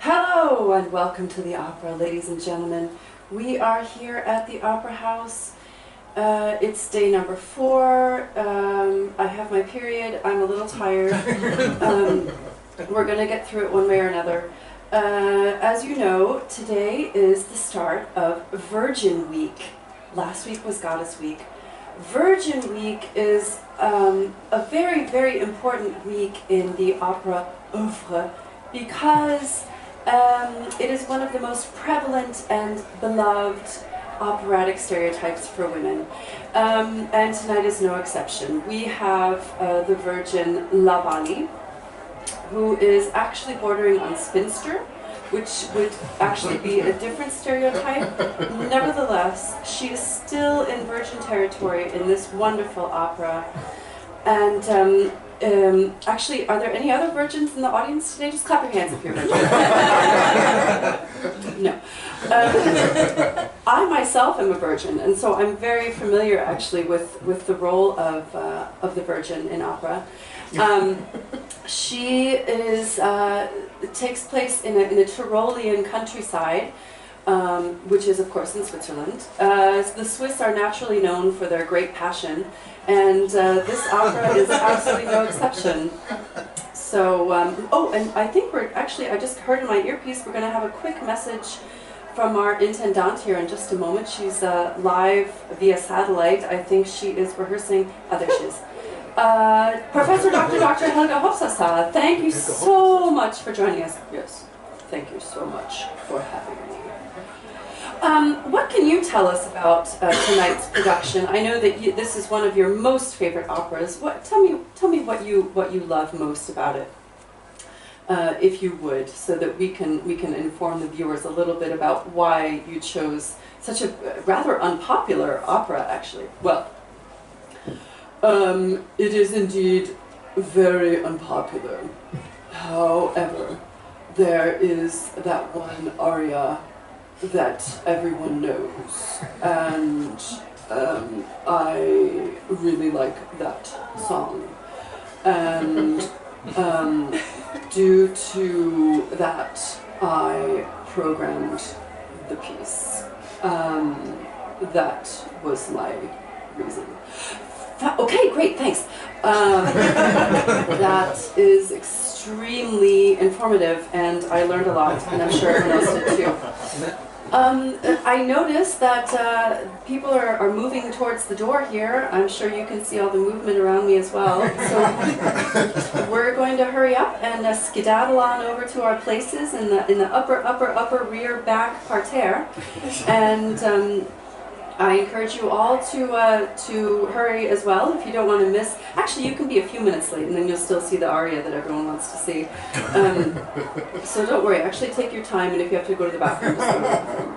Hello and welcome to the opera, ladies and gentlemen. We are here at the Opera House. It's day number 4. I have my period. I'm a little tired. We're going to get through it one way or another. As you know, today is the start of Virgin Week. Last week was Goddess Week. Virgin Week is a very, very important week in the opera oeuvre because it is one of the most prevalent and beloved operatic stereotypes for women. And tonight is no exception. We have the Virgin La Wally, who is actually bordering on spinster, which would actually be a different stereotype. Nevertheless, she is still in virgin territory in this wonderful opera. And actually, are there any other virgins in the audience today? Just clap your hands if you're virgin. No. I myself am a virgin, and so I'm very familiar actually with the role of the virgin in opera. She is takes place in a Tyrolean countryside, which is of course in Switzerland. The Swiss are naturally known for their great passion, and this opera is absolutely no exception. So, oh, and I think we're actually, I just heard in my earpiece, we're going to have a quick message from our intendant here in just a moment. She's live via satellite. I think she is rehearsing. Oh, there she is. Professor Dr. Helga Hofsasa, thank you so much for joining us. Yes, thank you so much for having me. What can you tell us about tonight's production? I know that this is one of your most favorite operas. Tell me what you love most about it, if you would, so that we can inform the viewers a little bit about why you chose such a rather unpopular opera, actually. Well, it is indeed very unpopular. However, there is that one aria that everyone knows, and I really like that song. And due to that, I programmed the piece. That was my reason. Okay, great, thanks. That is extremely informative, and I learned a lot, and I'm sure everyone else did too. I noticed that people are moving towards the door here. I'm sure you can see all the movement around me as well. So we're going to hurry up and skedaddle on over to our places in the upper rear back parterre. And I encourage you all to hurry as well if you don't want to miss. Actually, you can be a few minutes late and then you'll still see the aria that everyone wants to see. So don't worry, actually take your time, and if you have to go to the bathroom, just go to the bathroom.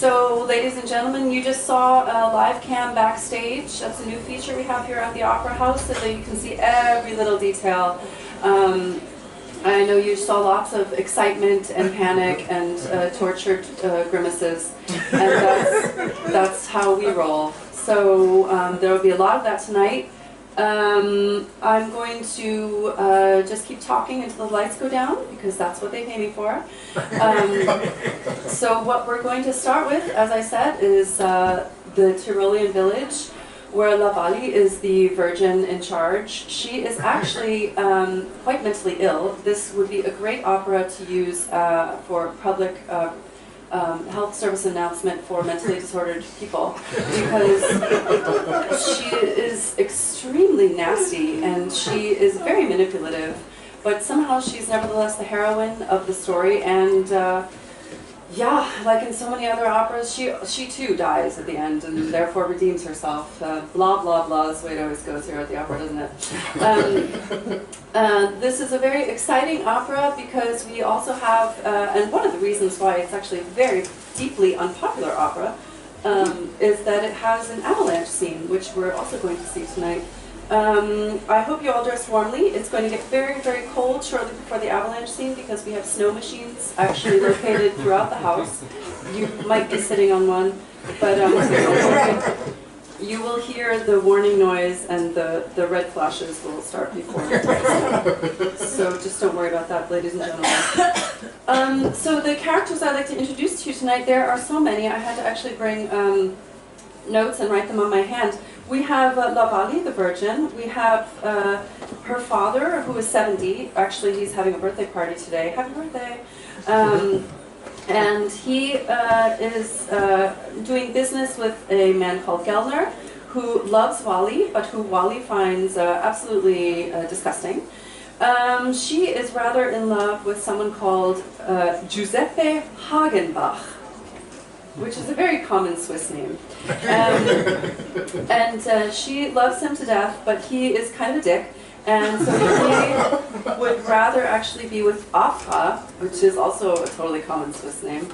So, ladies and gentlemen, you just saw a live cam backstage. That's a new feature we have here at the Opera House, so that you can see every little detail. I know you saw lots of excitement and panic and tortured grimaces, and that's how we roll. So there will be a lot of that tonight. I'm going to just keep talking until the lights go down, because that's what they pay me for. So what we're going to start with, as I said, is the Tyrolean village, where La Wally is the virgin in charge. She is actually quite mentally ill. This would be a great opera to use for public health service announcement for mentally disordered people, because she is extremely nasty and she is very manipulative. but somehow she's nevertheless the heroine of the story, and yeah, like in so many other operas, she too dies at the end and therefore redeems herself. Blah, blah, blah is the way it always goes here at the opera, doesn't it? This is a very exciting opera because we also have, and one of the reasons why it's actually a very deeply unpopular opera is that it has an avalanche scene, which we're also going to see tonight. I hope you all dress warmly. It's going to get very, very cold shortly before the avalanche scene because we have snow machines actually located throughout the house. You might be sitting on one, but you will hear the warning noise and the red flashes will start before. So just don't worry about that, ladies and gentlemen. So the characters I'd like to introduce to you tonight, there are so many. I had to actually bring notes and write them on my hand. We have La Wally, the Virgin. We have her father, who is 70. Actually, he's having a birthday party today. Happy birthday! And he is doing business with a man called Gellner, who loves Wally, but who Wally finds absolutely disgusting. She is rather in love with someone called Giuseppe Hagenbach, which is a very common Swiss name. And she loves him to death, but he is kind of a dick, and so he would rather actually be with Afra, which is also a totally common Swiss name.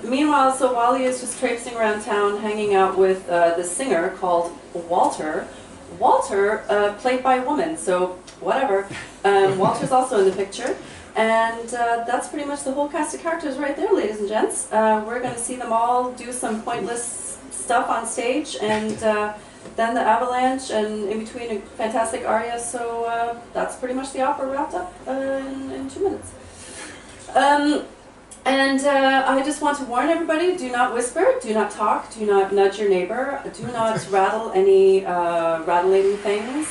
Meanwhile, so Wally is just traipsing around town, hanging out with this singer called Walter. Walter, played by a woman, so whatever. Walter's also in the picture. And that's pretty much the whole cast of characters right there, ladies and gents. We're going to see them all do some pointless stuff on stage, and then the avalanche, and in between a fantastic aria. So that's pretty much the opera wrapped up in 2 minutes. I just want to warn everybody, do not whisper, do not talk, do not nudge your neighbor, do not rattle any rattling things.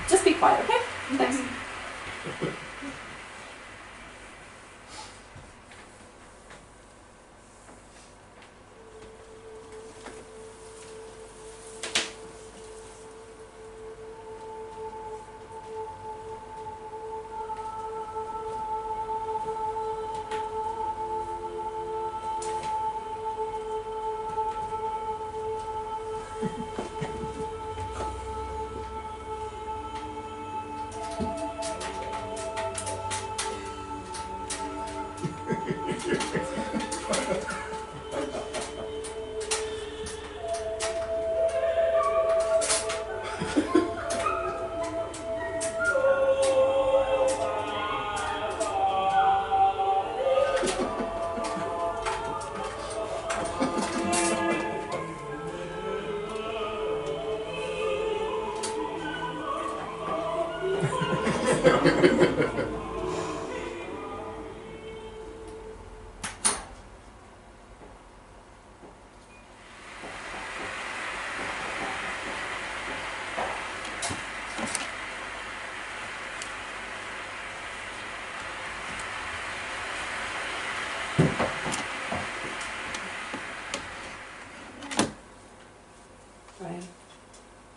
Just be quiet, okay? Thanks.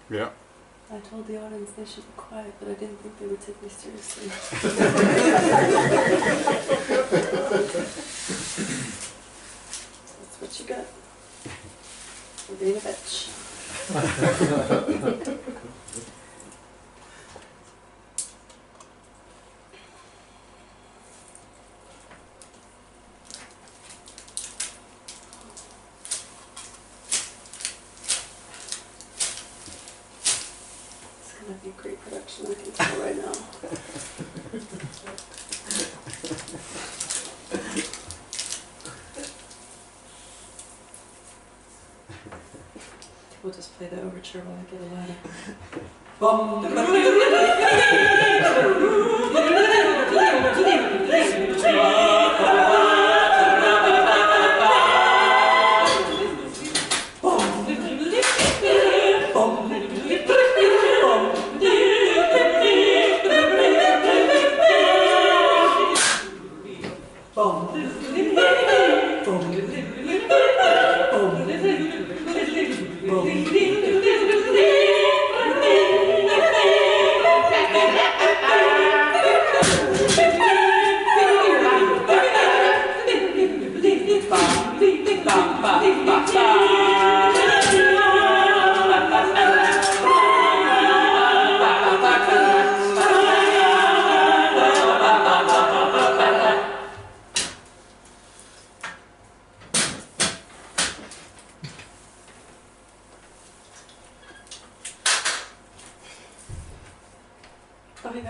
Yeah. I told the audience they should be quiet, but I didn't think they would take me seriously. That's what you got for being a bitch. That'd be a great production, I can tell right now. We'll just play the overture while I get a ladder.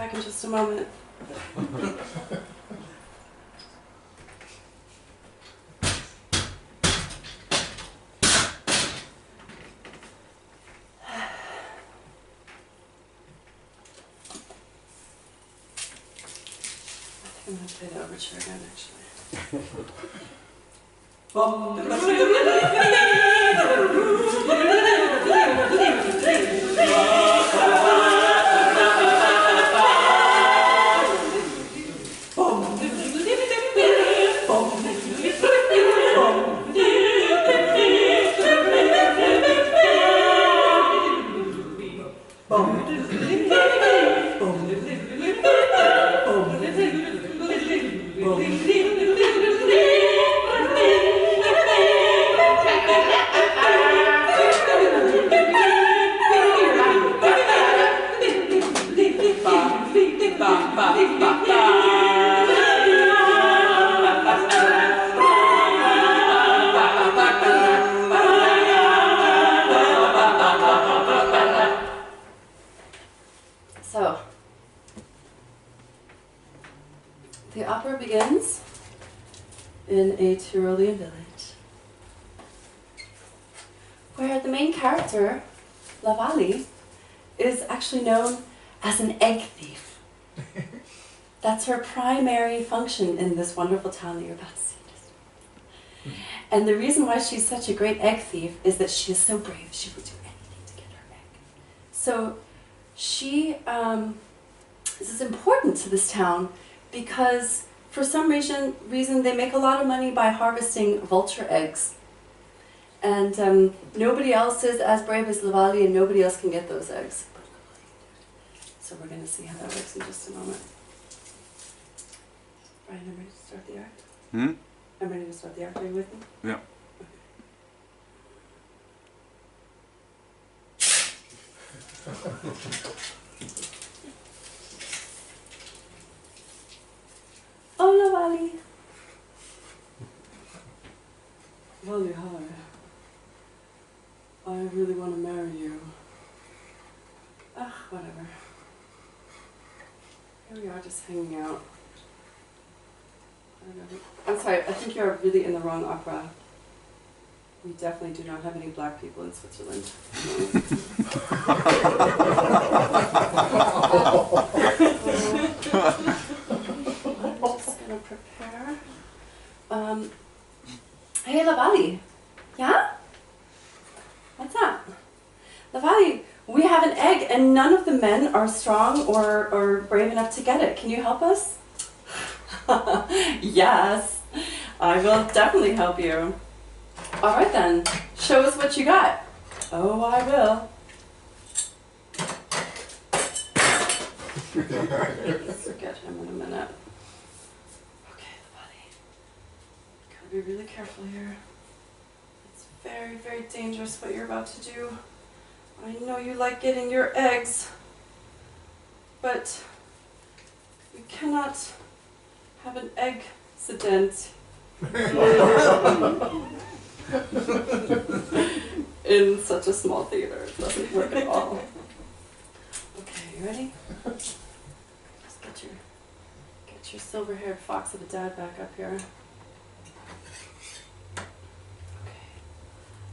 back in just a moment. I'm going to play the overture again, actually. So, the opera begins in a Tyrolean village, where the main character, La Wally, is actually known as an egg thief. That's her primary function in this wonderful town that you're about to see. And the reason why she's such a great egg thief is that she is so brave, she will do anything to get her egg. So she, this is important to this town because for some reason they make a lot of money by harvesting vulture eggs. And nobody else is as brave as La Wally, and nobody else can get those eggs. So we're going to see how that works in just a moment. Brian, I'm ready to start the act. Hmm? I'm ready to start the act. Are you with me? Yeah. Oh, La Wally. Wally, hi. I really want to marry you. Ah, whatever. Here we are, just hanging out. I'm sorry, I think you're really in the wrong opera. We definitely do not have any black people in Switzerland. I'm just going to prepare. Hey, La Wally. Yeah? What's up? La Wally, we have an egg and none of the men are strong or brave enough to get it. Can you help us? Yes, I will definitely help you. All right then, show us what you got. Oh, I will. Let's get him in a minute. Okay, La Wally. Gotta be really careful here. It's very, very dangerous what you're about to do. I know you like getting your eggs, but you cannot have an accident in such a small theater. It doesn't work at all. Okay, you ready? Just get your silver-haired fox of a dad back up here. Okay.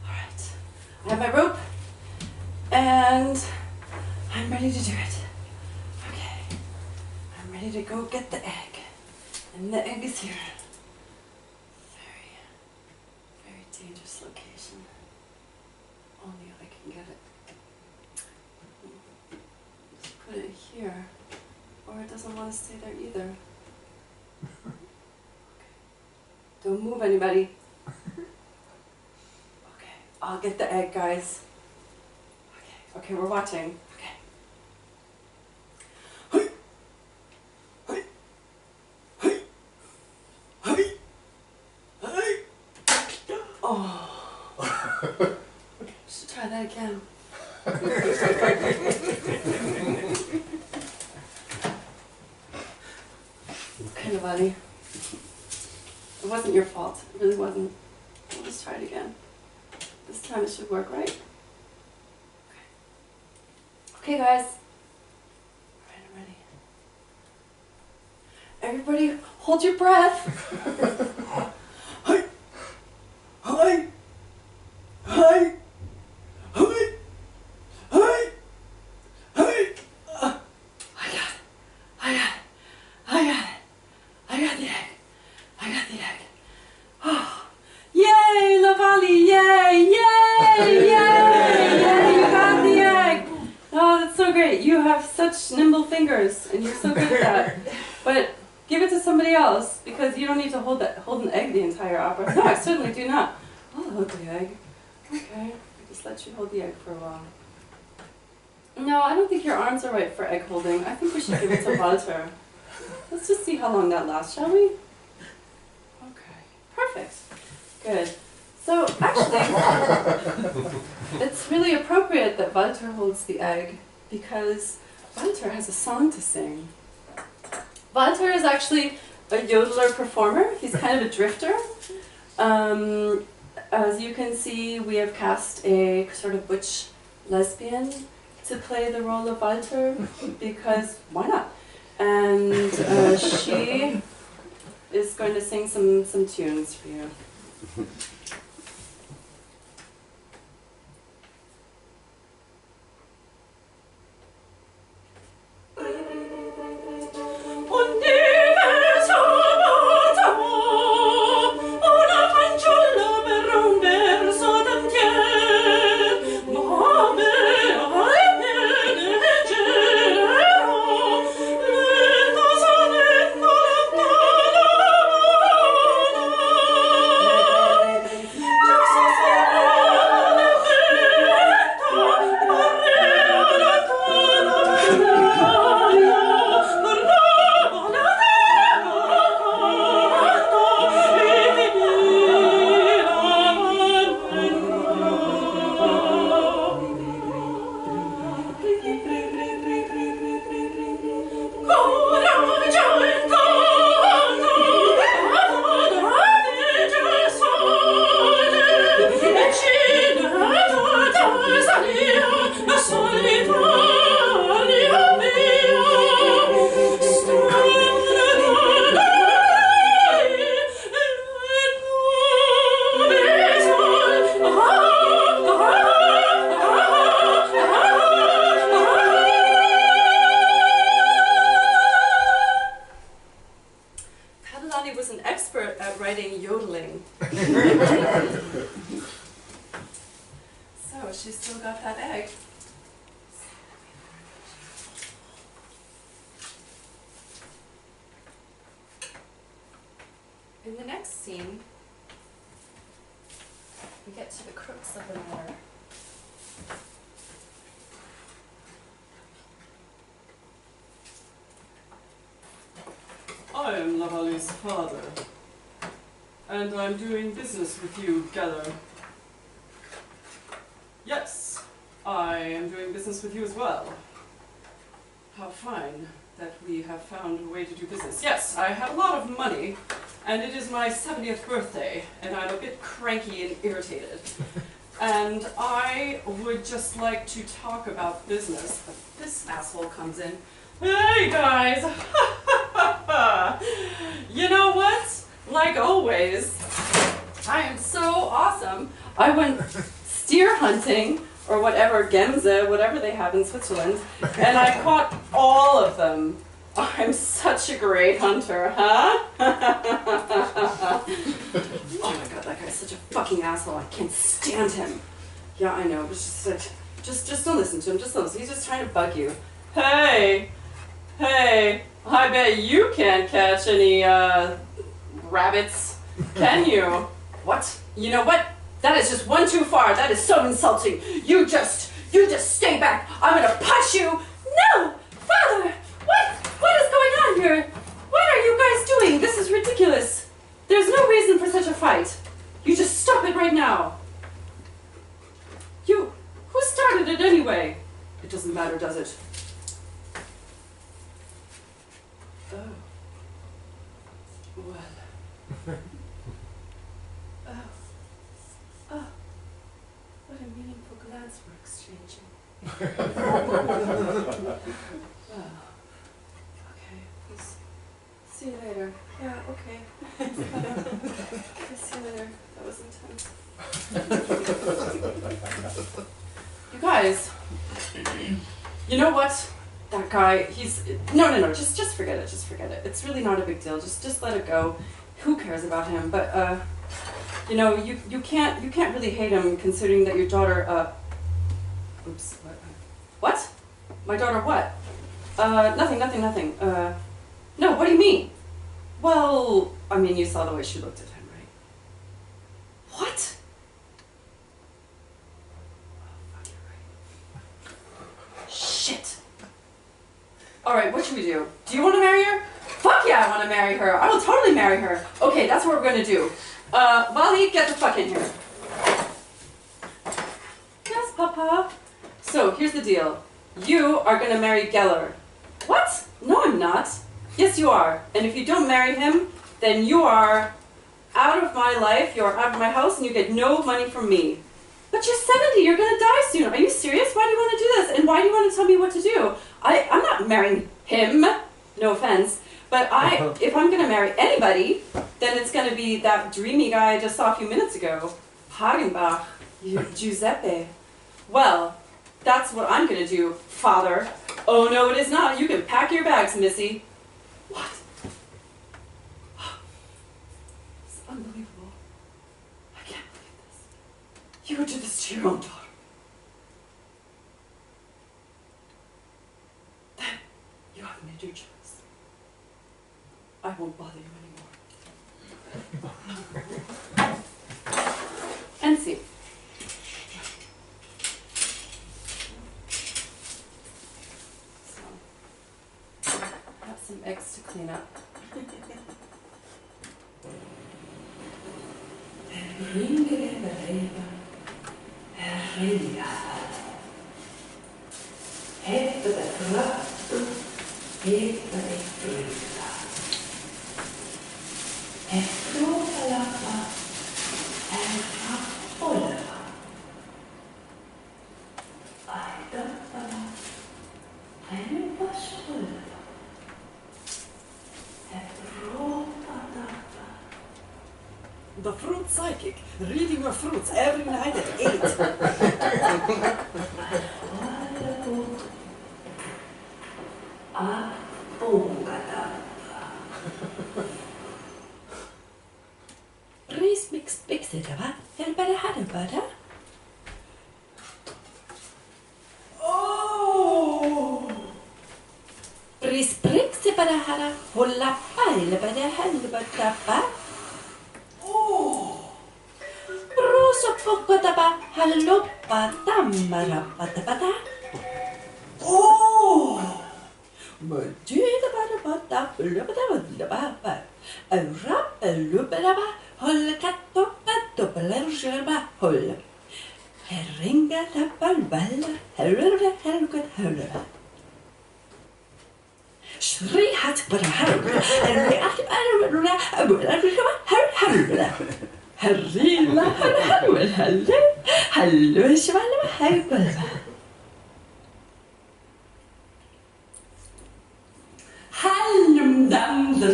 All right. I have my rope, and I'm ready to do it. Okay. I'm ready to go get the egg. And the egg is here. Very, very dangerous location. Only I can get it. Just put it here, or it doesn't want to stay there either. Okay. Don't move, anybody. Okay, I'll get the egg, guys. Okay, we're watching. Oh. Should try that again. Okay, La Wally. It wasn't your fault. It really wasn't. We'll just try it again. This time it should work, right? Okay. Okay, guys. Alright, I'm ready. Everybody, hold your breath. Hi. Hi. Hi. Hi. Hi. Hi. I got the egg. I got the egg. Oh. Yay, La Wally, yay, yay, yay, yay, you got the egg. Oh, that's so great. You have such nimble fingers, and you're so good at that. But give it to somebody else, because you don't need to hold an egg the entire opera. No, I certainly do not. I'll hold the egg. Okay, I'll just let you hold the egg for a while. No, I don't think your arms are right for egg holding. I think we should give it to Walter. Let's just see how long that lasts, shall we? Okay, perfect. Good. So, actually, it's really appropriate that Walter holds the egg, because Walter has a song to sing. Walter is actually a yodeler performer. He's kind of a drifter. As you can see, we have cast a sort of butch lesbian to play the role of Walter, because why not? And she is going to sing some tunes for you. Was an expert at writing yodeling. So she's still got that egg. In the next scene, we get to the crooks of the matter. I am La Wally's father, and I'm doing business with you, Geller. Yes, I am doing business with you as well. How fine that we have found a way to do business. Yes, I have a lot of money, and it is my 70th birthday, and I'm a bit cranky and irritated. And I would just like to talk about business, but this asshole comes in. Hey guys! You know what? Like always, I am so awesome. I went steer hunting, or whatever, Gemse, whatever they have in Switzerland, and I caught all of them. I'm such a great hunter, huh? Oh my god, that guy's such a fucking asshole. I can't stand him. Yeah, I know, but just don't listen to him, just don't listen. He's just trying to bug you. Hey, I bet you can't catch any, rabbits, can you? What? You know what? That is just one too far. That is so insulting. You just stay back. I'm gonna punch you. No! Father! What is going on here? What are you guys doing? This is ridiculous. There's no reason for such a fight. You just stop it right now. Who started it anyway? It doesn't matter, does it? Oh. Well. Oh. What a meaningful glance we're exchanging. Well. Okay. See you later. later. Yeah, okay. I'll see you later. That was intense. You guys, you know what? That guy, he's... No, just forget it, just forget it. It's really not a big deal. Just let it go. Who cares about him? But, you know, you can't really hate him considering that your daughter, oops, what? My daughter what? Nothing. No, what do you mean? Well, I mean, you saw the way she looked at him, right? What? Oh, fuck, you're right. Shit. Alright, what should we do? Do you want to marry her? Fuck yeah, I want to marry her. I will totally marry her. Okay, that's what we're going to do. Wally, get the fuck in here. Yes, Papa. So, here's the deal. You are going to marry Geller. What? No, I'm not. Yes, you are. And if you don't marry him, then you are out of my life, you're out of my house, and you get no money from me. But you're 70, you're going to die soon. Are you serious? Why do you want to do this? And why do you want to tell me what to do? I'm not marrying him. No offense. But if I'm going to marry anybody, then it's going to be that dreamy guy I just saw a few minutes ago. Hagenbach. Giuseppe. Well, that's what I'm going to do, Father. Oh, no, it is not. You can pack your bags, Missy. What? It's unbelievable. I can't believe this. You would do this to your own daughter. Then you have made your choice. I won't bother you anymore. And see. So, have some eggs to clean up. The fruit psychic, reading your fruits every night at 8. Ris mix it up, and better had a butter. Oh! Ris bricks the butter had a whole pile, but a hand butter. Oh! Rosa pocotaba, hallo patamara patapata. Oh! Do the butter butter, lubaba, a rap, a lubaba, holcato, patopala, hol. Heringa la balbala, helga. Shri hat but a harrow, and Harila, hello, Shala, Hallum dam the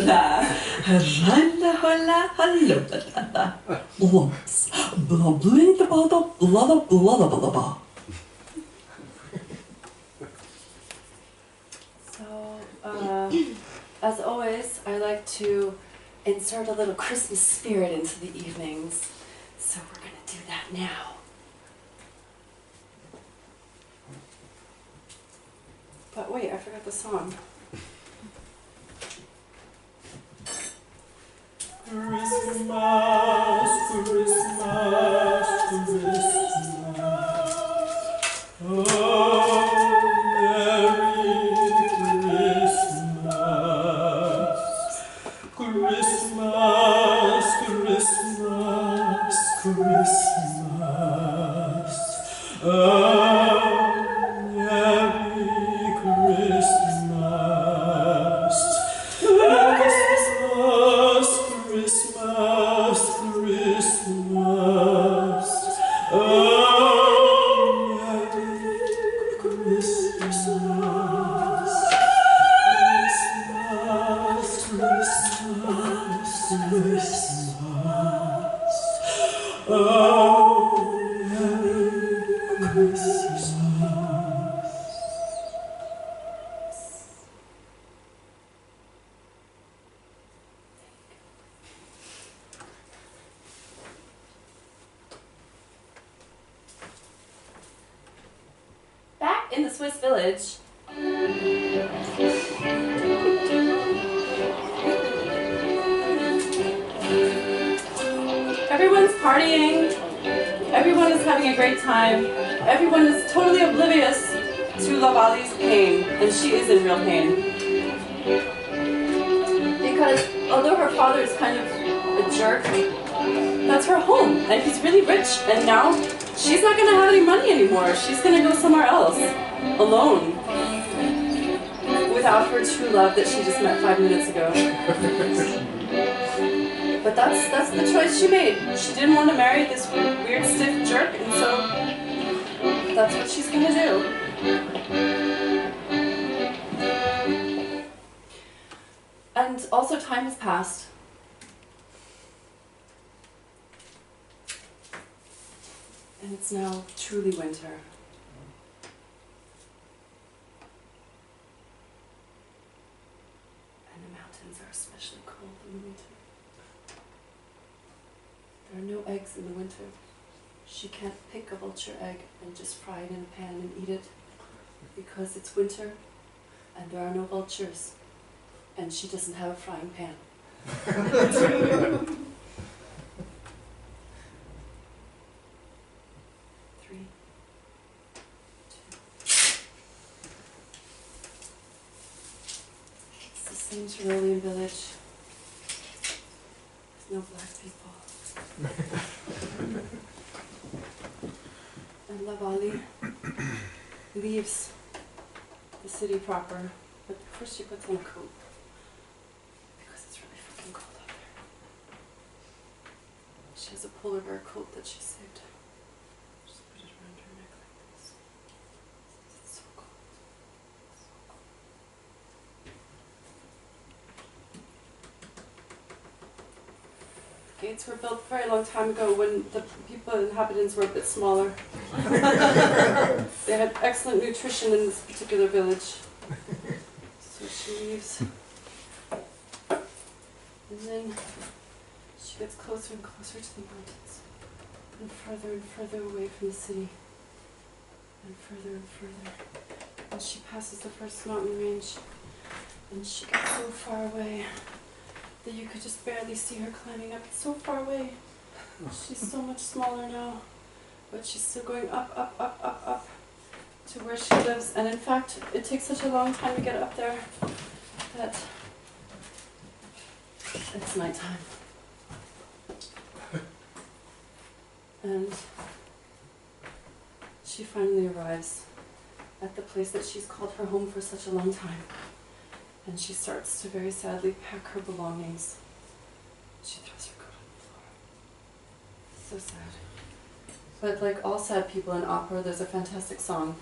Randa hola, hello, patata. Lumps, bubbly the bottle, blah. So, as always, I like to insert a little Christmas spirit into the evenings. So we're going to do that now. But wait, I forgot the song. Christmas, Christmas, Christmas. Oh, Merry Christmas. Christmas, Christmas, Christmas. Oh, Merry Christmas. Christmas, Christmas, Christmas. Oh, Merry Christmas. Christmas, Christmas. Christmas. Oh, Merry Christmas. Back in the Swiss village. Everyone's partying. Everyone is having a great time. Everyone is totally oblivious to La Wally's pain, and she is in real pain. Because although her father is kind of a jerk, that's her home, and he's really rich, and now she's not going to have any money anymore. She's going to go somewhere else, alone, without her true love that she just met 5 minutes ago. But that's the choice she made. She didn't want to marry this weird stiff jerk, and so that's what she's going to do. And also time has passed. And it's now truly winter. And the mountains are especially cold in the winter. There are no eggs in the winter. She can't pick a vulture egg and just fry it in a pan and eat it because it's winter and there are no vultures and she doesn't have a frying pan. 3, 2. It's the same Tyrolean village. There's no black people. And La Wally leaves the city proper, but first she puts on a coat because it's really fucking cold out there. She has a polar bear coat that she saved. Just put it around her neck like this. It's so cold. So cold. Gates were built a very long time ago when the inhabitants were a bit smaller. They had excellent nutrition in this particular village. So she leaves. And then she gets closer and closer to the mountains. And further away from the city. And further. And she passes the first mountain range. And she gets so far away that you could just barely see her climbing up. It's so far away. She's so much smaller now. But she's still going up to where she lives. And in fact, it takes such a long time to get up there that it's nighttime. And she finally arrives at the place that she's called her home for such a long time. And she starts to very sadly pack her belongings. She throws her coat on the floor. So sad. But like all sad people in opera, there's a fantastic song.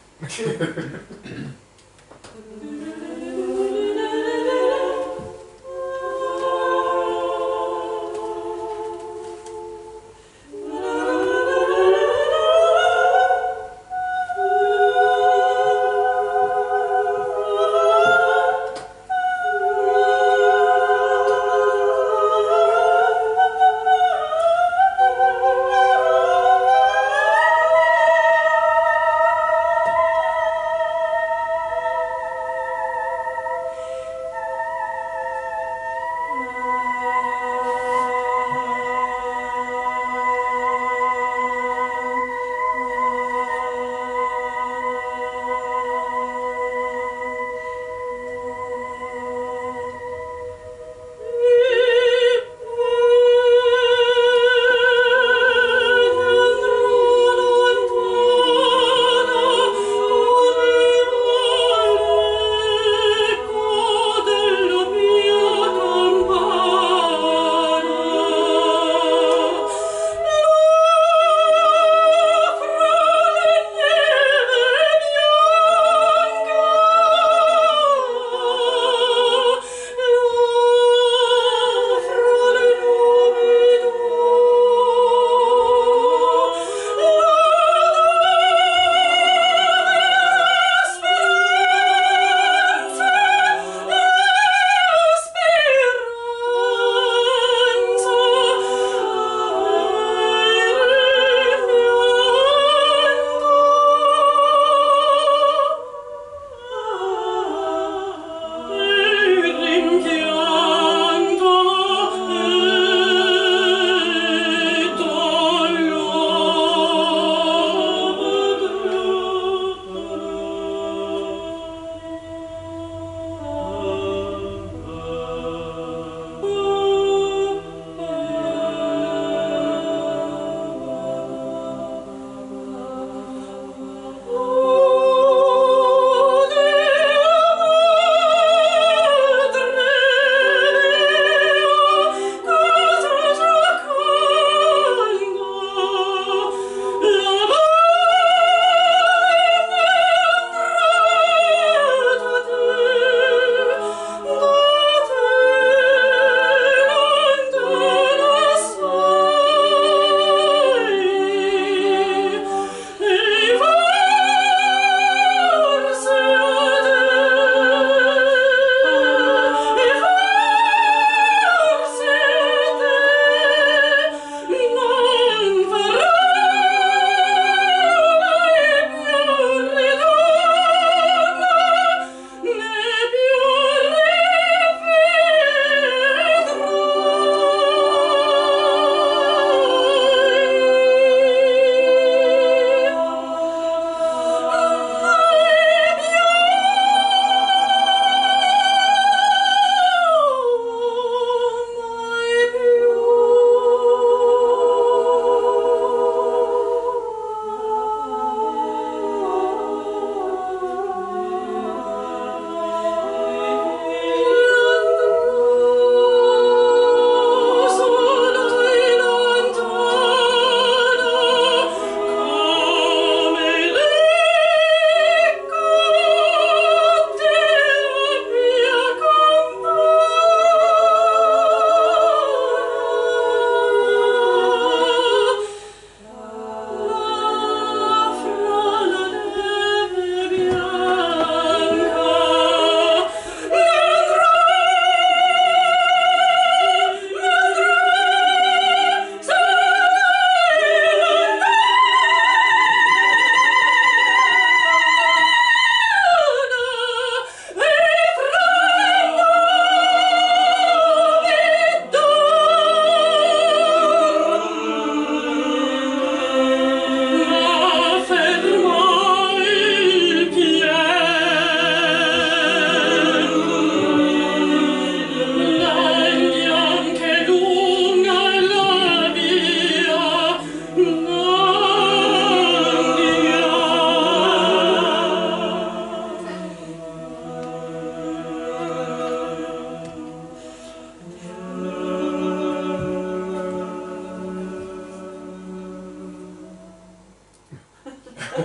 So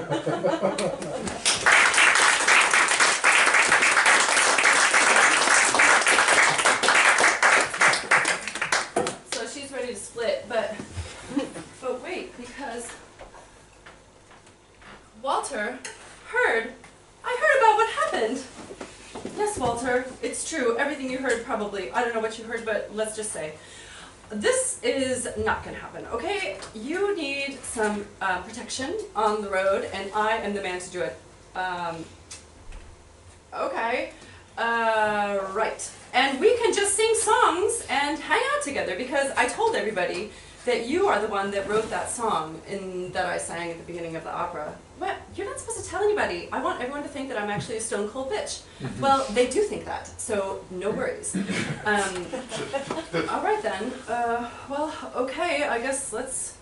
she's ready to split, but wait, because Walter I heard about what happened. Yes, Walter, it's true. Everything you heard probably. I don't know what you heard, but let's just say. This is not going to happen, okay? You need some protection on the road, and I am the man to do it. Okay. Right. And we can just sing songs and hang out together, because I told everybody that you are the one that wrote that song that I sang at the beginning of the opera. What? You're not supposed to tell anybody. I want everyone to think that I'm actually a stone cold bitch. Well, they do think that, so no worries. All right then. Well, okay. I guess let's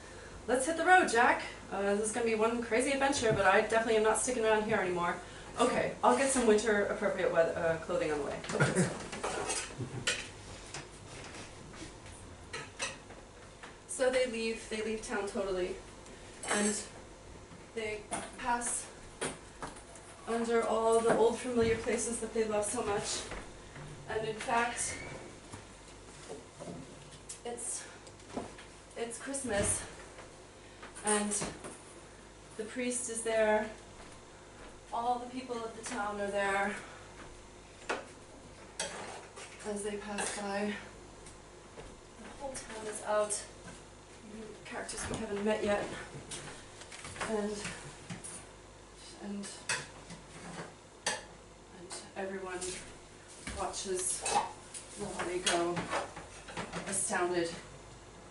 hit the road, Jack. This is gonna be one crazy adventure, but I definitely am not sticking around here anymore. Okay, I'll get some winter appropriate clothing on the way. Okay, so they leave town totally, and they pass under all the old familiar places that they love so much. And in fact, it's Christmas, and the priest is there, all the people of the town are there as they pass by. The whole town is out. Characters we haven't met yet, and everyone watches La Wally go, astounded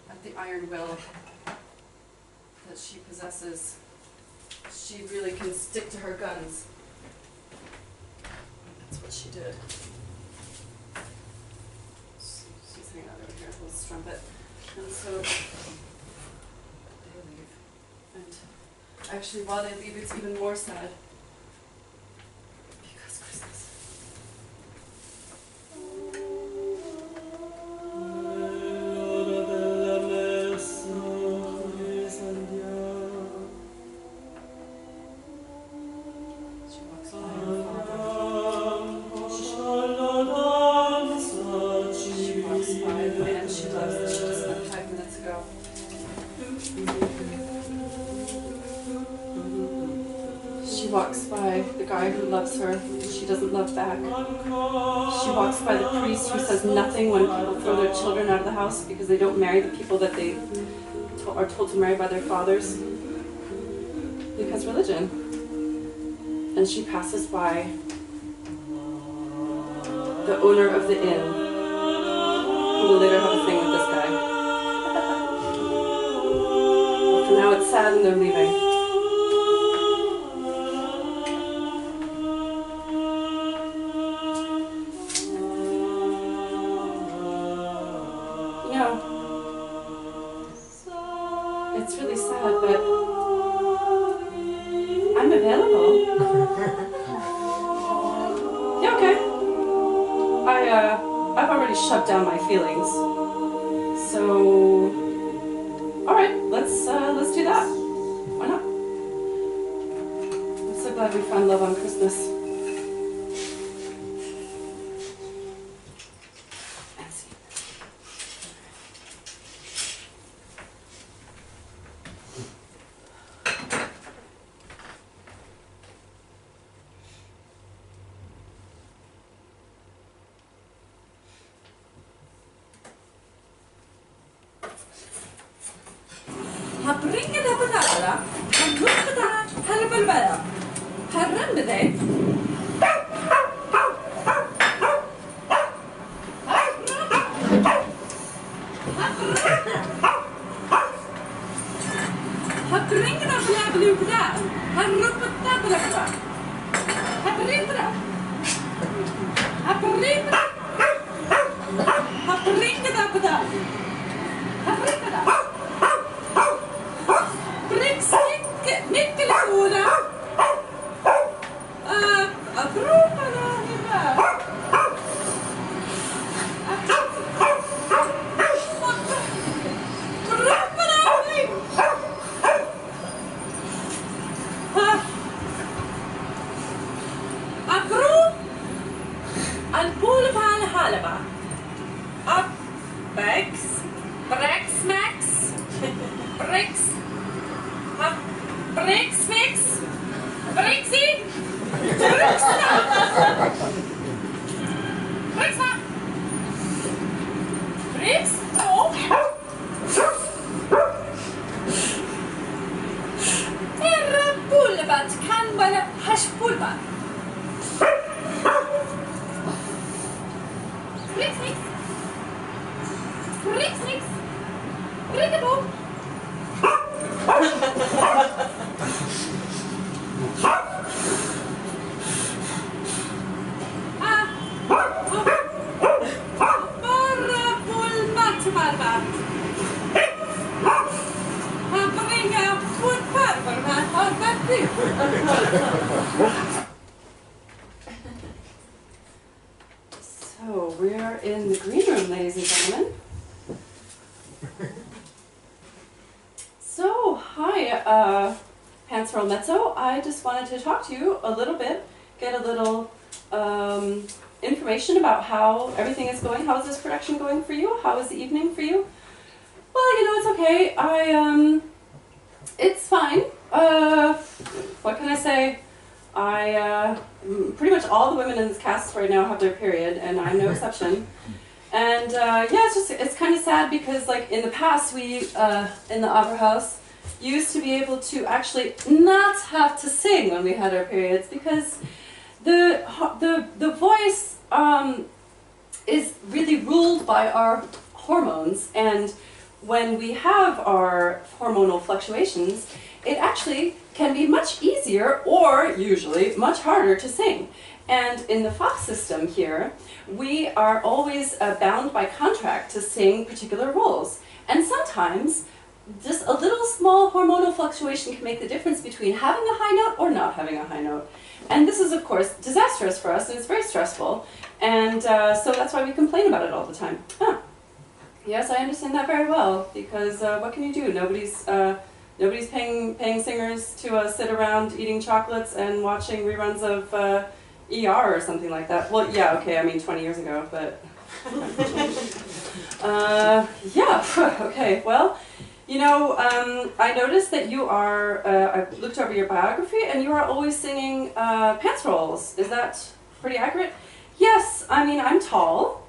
at the iron will that she possesses. She really can stick to her guns. That's what she did. She's hanging out over here, a little strumpet. And so they leave. And actually, while they leave, it's even more sad. Because Christmas. She walks by her father. She walks by the man she loves that she just met 5 minutes ago. She walks by the guy who loves her, she doesn't love back. She walks by the priest who says nothing when people throw their children out of the house because they don't marry the people that they are told to marry by their fathers. Because religion. And she passes by the owner of the inn, who will later have a thing with this guy. But for now it's sad and they're leaving. You know, it's really sad, but I'm available. Yeah, okay. I've already shut down my feelings. So, all right, let's do that. Why not? I'm so glad we found love on Christmas. Bringe det på dæra, han lukker det, herre vel være. Herren med deg. Han bringe det på jævlig uke der, han lukker det på dæra. Han bringe det. Han bringe det. Han bringe det på dæra. Han bringe det. Bricks. Bricks fix. Brixie. Bricks now. Bricks. Oh. Terra pulvat kan vara hashpulvar. Bricks mix. Bricks mix. Brickable. So we're in the green room, ladies and gentlemen. So, hi, Pansperl Mezzo. I just wanted to talk to you a little bit, get a little information about how everything is going. How is this production going for you? How is the evening for you? Well, you know, it's okay. It's fine. What can I say? Pretty much all the women in this cast right now have their period, and I'm no exception. And yeah, it's kind of sad because, like, in the past, we in the opera house used to be able to actually not have to sing when we had our periods because the voice is really ruled by our hormones, and when we have our hormonal fluctuations, it actually can be much easier or usually much harder to sing. And in the Fox system here, we are always bound by contract to sing particular roles. And sometimes just a little small hormonal fluctuation can make the difference between having a high note or not having a high note. And this is, of course, disastrous for us, and it's very stressful. And so that's why we complain about it all the time. Huh. Yes, I understand that very well, because what can you do? Nobody's paying singers to sit around eating chocolates and watching reruns of ER or something like that. Well, yeah, okay, I mean 20 years ago, but... yeah, okay, well, you know, I noticed that you are, I looked over your biography, and you are always singing pants rolls. Is that pretty accurate? Yes, I mean, I'm tall,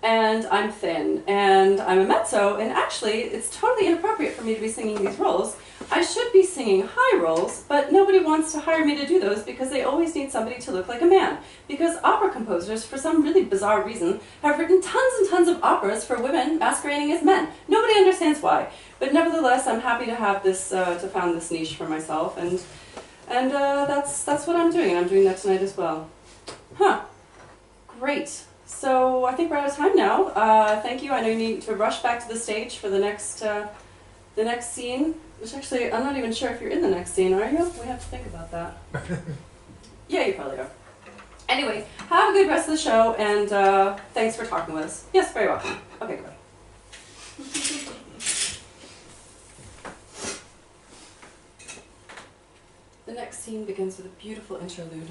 and I'm thin, and I'm a mezzo, and actually, it's totally inappropriate for me to be singing these roles. I should be singing high roles, but nobody wants to hire me to do those because they always need somebody to look like a man. Because opera composers, for some really bizarre reason, have written tons and tons of operas for women masquerading as men. Nobody understands why. But nevertheless, I'm happy to have this, to found this niche for myself, and that's what I'm doing, and I'm doing that tonight as well. Huh. Great. So I think we're out of time now. Thank you. I know you need to rush back to the stage for the next scene. Which actually, I'm not even sure if you're in the next scene, are you? We have to think about that. Yeah, you probably are. Anyway, have a good rest of the show, and thanks for talking with us. Yes, very welcome. Okay, good. The next scene begins with a beautiful interlude.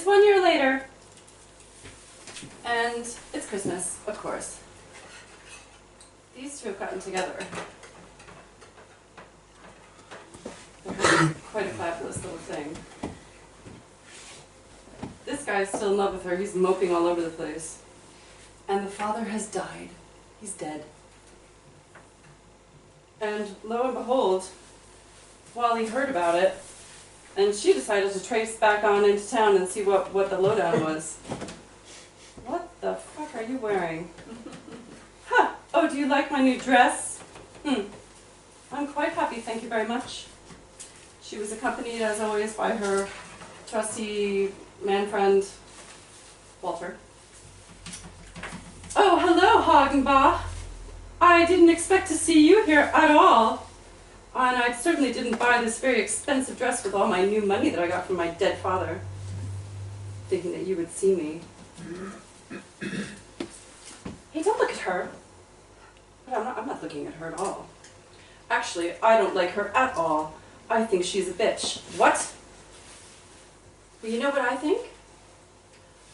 It's 1 year later. And it's Christmas, of course. These two have gotten together. They're having quite a fabulous little thing. This guy's still in love with her. He's moping all over the place. And the father has died. He's dead. And lo and behold, Wally heard about it, and she decided to trace back on into town and see what the lowdown was. What the fuck are you wearing? Huh. Oh, do you like my new dress? I'm quite happy, thank you very much. She was accompanied, as always, by her trusty man friend, Walter. Oh, hello, Hagenbach. I didn't expect to see you here at all. And I certainly didn't buy this very expensive dress with all my new money that I got from my dead father, thinking that you would see me. Hey, don't look at her. But I'm not looking at her at all. Actually, I don't like her at all. I think she's a bitch. What? Well, you know what I think?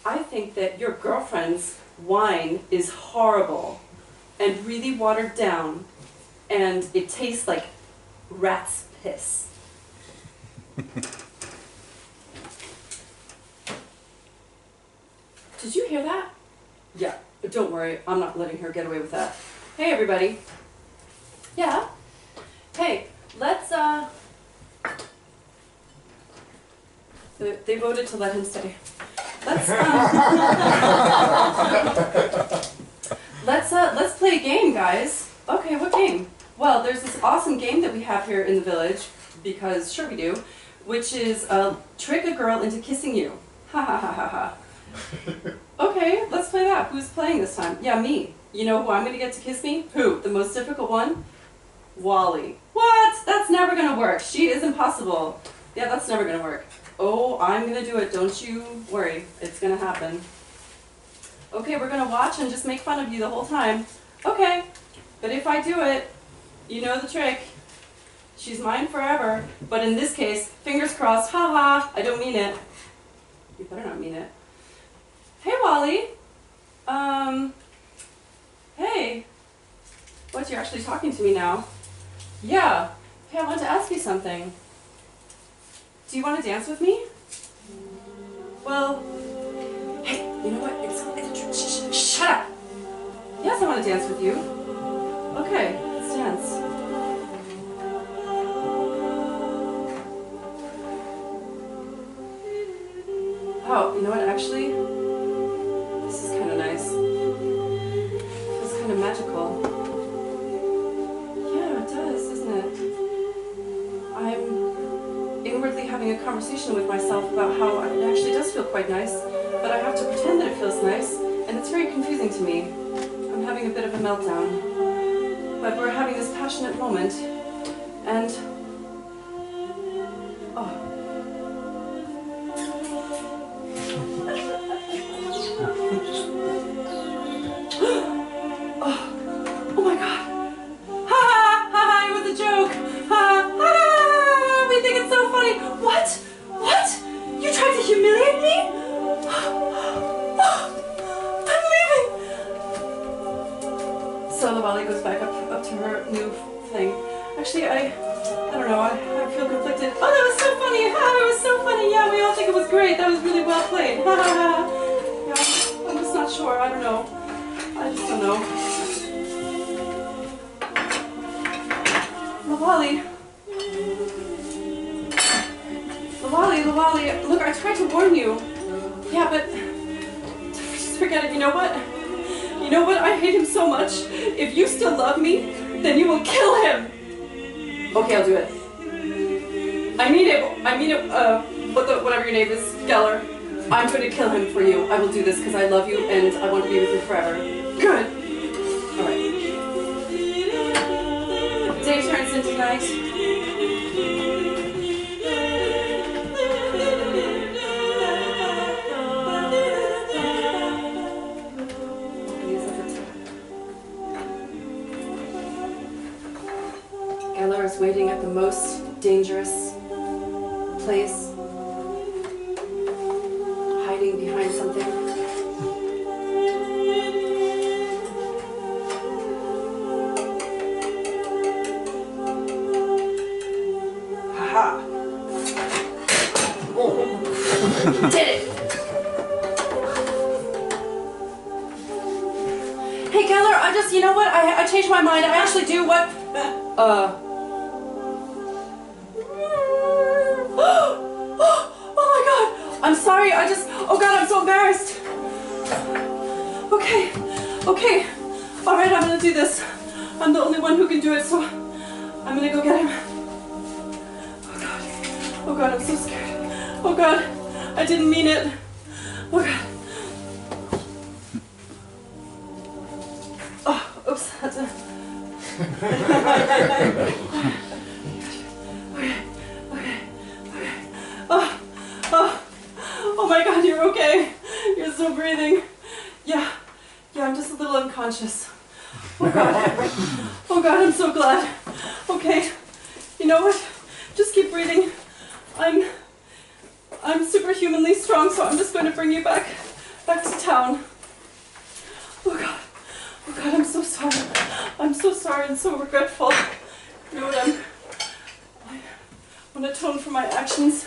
I think that your girlfriend's wine is horrible and really watered down, and it tastes like rat's piss. Did you hear that? Yeah, but don't worry, I'm not letting her get away with that. Hey, everybody. Yeah? Hey, let's, They voted to let him stay. Let's play a game, guys. Okay, what game? Well, there's this awesome game that we have here in the village, because sure we do, which is trick a girl into kissing you. Ha ha ha ha ha. Okay, let's play that. Who's playing this time? Yeah, me. You know who I'm going to get to kiss me? Who? The most difficult one? Wally. What? That's never going to work. She is impossible. Yeah, that's never going to work. Oh, I'm going to do it. Don't you worry. It's going to happen. Okay, we're going to watch and just make fun of you the whole time. Okay, but if I do it, you know the trick. She's mine forever. But in this case, fingers crossed, haha, I don't mean it. You better not mean it. Hey, Wally. Hey. What, you're actually talking to me now? Yeah. Hey, I want to ask you something. Do you want to dance with me? Well, hey, you know what? Shut up! Yes, I want to dance with you. Okay, let's dance. Oh, you know what? Actually, this is kind of nice. It feels kind of magical. Yeah, it does, doesn't it? I'm inwardly having a conversation with myself about how it actually does feel quite nice, but I have to pretend that it feels nice, and it's very confusing to me. I'm having a bit of a meltdown. But we're having this passionate moment, and... oh. Oh my god. Ha ha ha, it was a joke. Ha ha, we think it's so funny. What? What? You tried to humiliate me? I'm leaving. So La Wally goes back up to her new thing. Actually, I don't know, I feel conflicted. Oh, that was so funny. Ha, it was so funny. Yeah, we all think it was great. That was really well played. Ha ha ha. Yeah, I'm just not sure. I don't know. I just don't know. La Wally. La Wally, look, I tried to warn you. Yeah, but just forget it. You know what? You know what? I hate him so much. If you still love me, then you will kill him. Okay, I'll do it. I mean it, whatever your name is, Geller. I'm going to kill him for you. I will do this because I love you and I want to be with you forever. Good. All right. Day turns into night. Geller is waiting at the most dangerous place. Did it! Hey, Keller, you know what? I changed my mind. I actually do what... Oh my God! I'm sorry, oh God, I'm so embarrassed. Okay. All right, I'm gonna do this. I'm the only one who can do it, so I'm gonna go get him. Oh God, I'm so scared. Oh God, I didn't mean it. Oh God. Oh, oops, that's a... Okay. Oh my God, you're okay. You're still breathing. Yeah, I'm just a little unconscious. Oh God, I'm so glad. Okay, you know what? Just keep breathing. I'm superhumanly strong, so I'm just going to bring you back to town. Oh God, I'm so sorry. I'm so sorry and so regretful. You know what, I want to atone for my actions.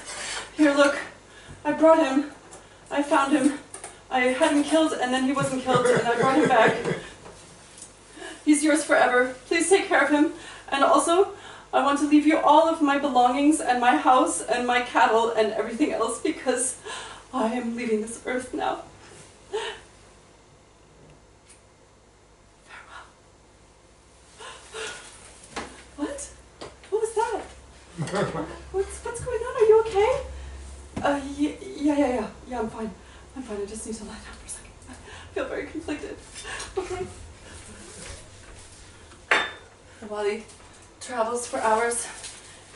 Here, look, I brought him. I found him. I had him killed, and then he wasn't killed, and I brought him back. He's yours forever. Please take care of him. And also, I want to leave you all of my belongings and my house and my cattle and everything else because I am leaving this earth now. Farewell. What? What was that? What's going on? Are you okay? Yeah, I'm fine. I just need to lie down for a second. I feel very conflicted. Okay. La Wally travels for hours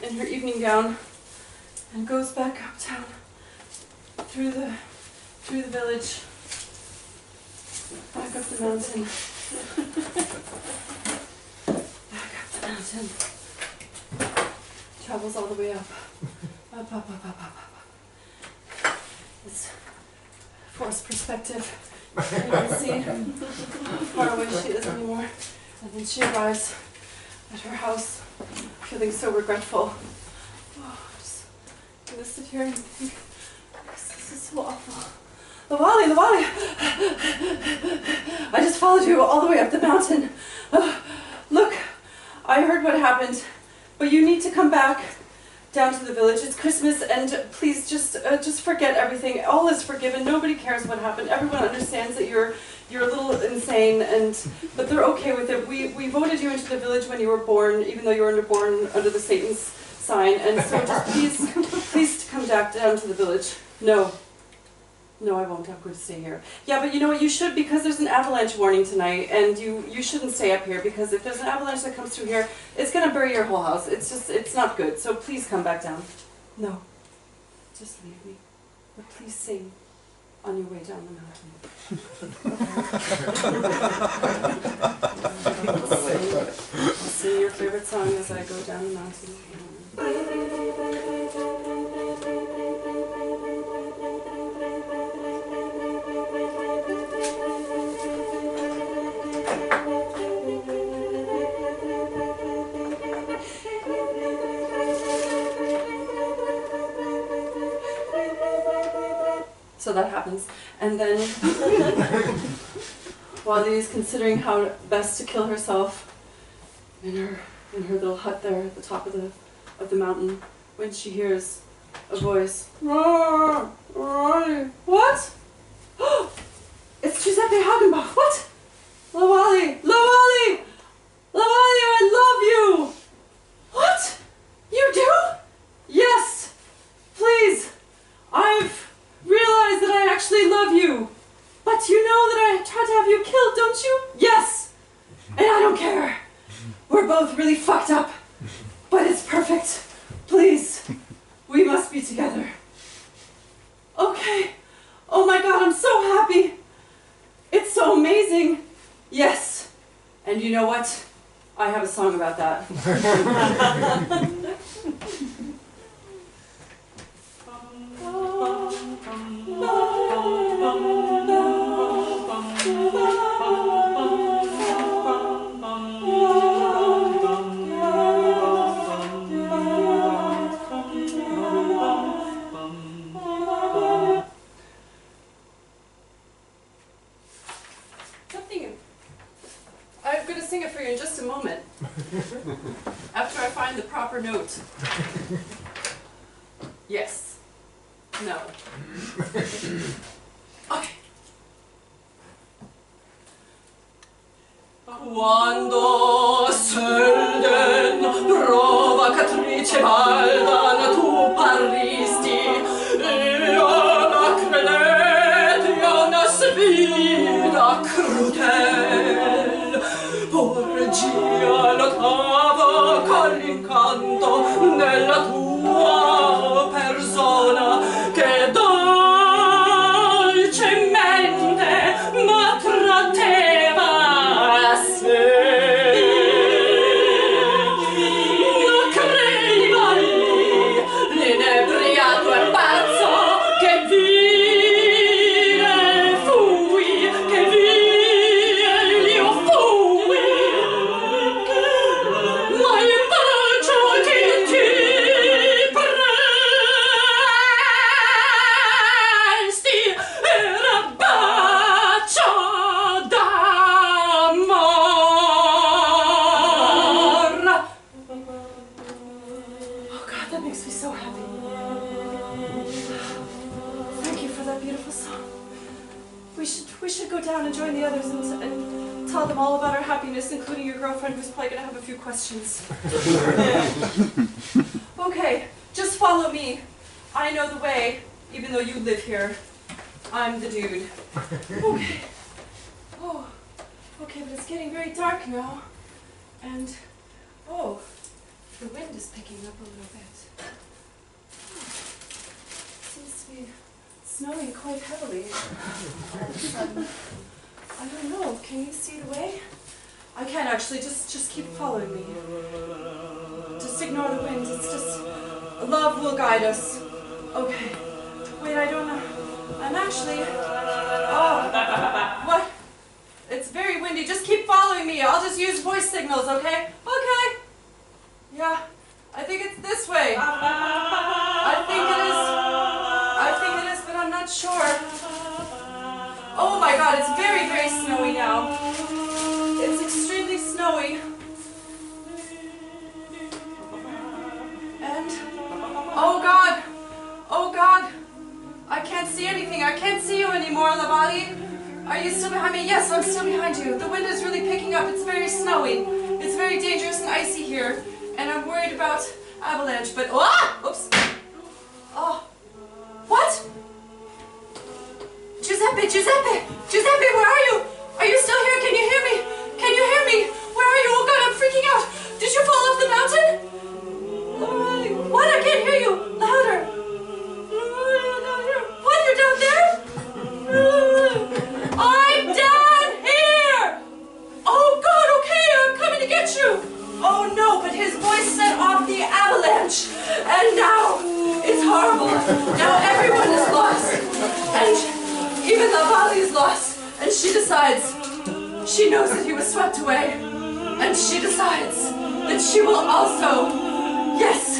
in her evening gown and goes back uptown through the village, back up the mountain, back up the mountain. Travels all the way up. It's forced perspective. You can see how far away she is anymore. And then she arrives at her house, feeling so regretful. Oh, just gonna sit here and think, this is so awful. La Wally! I just followed you all the way up the mountain. Look, I heard what happened, but you need to come back down to the village. It's Christmas, and please just forget everything. All is forgiven. Nobody cares what happened. Everyone understands that you're a little insane, but they're okay with it. We voted you into the village when you were born, even though you were born under the Satan's sign. And so just please come back down to the village. No, I won't. I'm going to stay here. Yeah, but you know what? You should, because there's an avalanche warning tonight, and you shouldn't stay up here, because if there's an avalanche that comes through here, it's going to bury your whole house. It's not good. So please come back down. No, just leave me. But please sing on your way down the mountain. I'll sing your favorite song as I go down the mountain. So that happens, and then Wally is considering how best to kill herself in her little hut there at the top of the mountain, when she hears a voice. What? It's Giuseppe Hagenbach. What? La Wally, I love you. What? You do? Yes. Please. I've realize that I actually love you. But you know that I tried to have you killed, don't you? Yes! And I don't care. We're both really fucked up. But it's perfect. Please. We must be together. Okay. Oh my God, I'm so happy. It's so amazing. Yes. And you know what? I have a song about that. After I find the proper note. Yes. No. Okay. Quando selden provocatrice valdan tu parlisti, io la credete una sfida crudel, porgia notavo con l'incanto nella tua persona che dolcemente ma tratteva a sé. Non credi mai l'inebriato e pazzo che vile fui, che vile io fui, ma in bacio che ti presti era bacio d'amor. Oh God, that makes me so happy. Thank you for that beautiful song. We should go down and join the others and tell them all about our happiness, including your girlfriend, who's probably gonna have a few questions. Okay, just follow me. I know the way, even though you live here. I'm the dude. Okay. Oh, okay, but it's getting very dark now. And, oh, the wind is picking up a little bit. Seems to be snowing quite heavily. All of a sudden. I don't know, can you see the way? I can't actually, just keep following me. Just ignore the wind, it's just, love will guide us. Okay, wait, I don't know. I'm actually, oh, what? It's very windy, just keep following me. I'll just use voice signals, okay? Okay. Yeah, I think it's this way. I think it is, but I'm not sure. Oh my God, it's very, very snowy now. It's extremely snowy. And, oh God, I can't see anything. I can't see you anymore, La Wally. Are you still behind me? Yes, I'm still behind you. The wind is really picking up. It's very snowy. It's very dangerous and icy here. And I'm worried about avalanche, but, oops. Oh, what? Giuseppe, where are you? Are you still here? Can you hear me? Can you hear me? Where are you? Oh God, I'm freaking out. Did you fall off the mountain? What? I can't hear you. Louder. What? You're down there? I'm down here. Oh God, okay, I'm coming to get you. Oh no, but his voice set off the avalanche. And now it's horrible. Now everyone is lost. And even La Wally is lost. And she decides, she knows that he was swept away. And she decides that she will also, yes,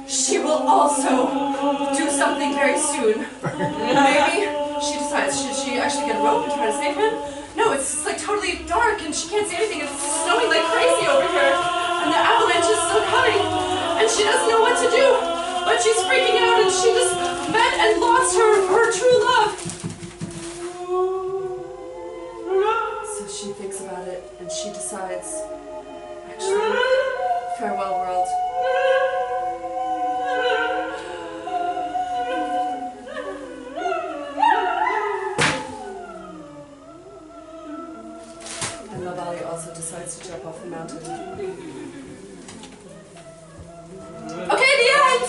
she will also do something very soon. Maybe she decides, should she actually get a rope and try to save him? No, it's like totally dark and she can't see anything. It's snowing like crazy over here. And the avalanche is still coming. And she doesn't know what to do. But she's freaking out and she just met and lost her true love. So she thinks about it and she decides, actually, farewell world. And La Wally also decides to jump off the mountain. Okay, the end!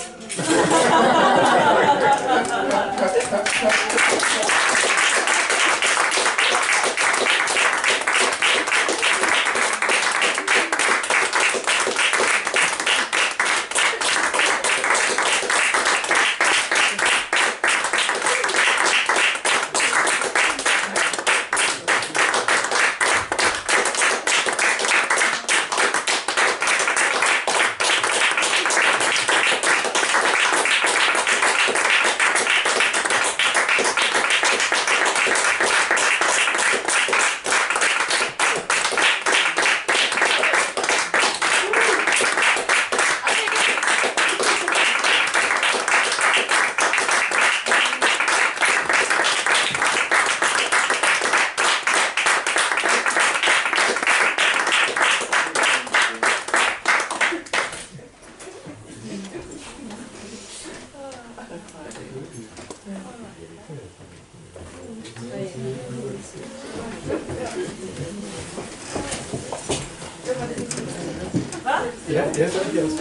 Ja, det er så det også.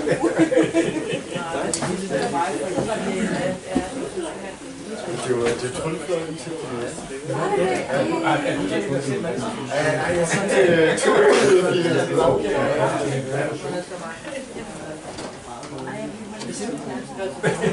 Det trylder lige til. Jeg synes,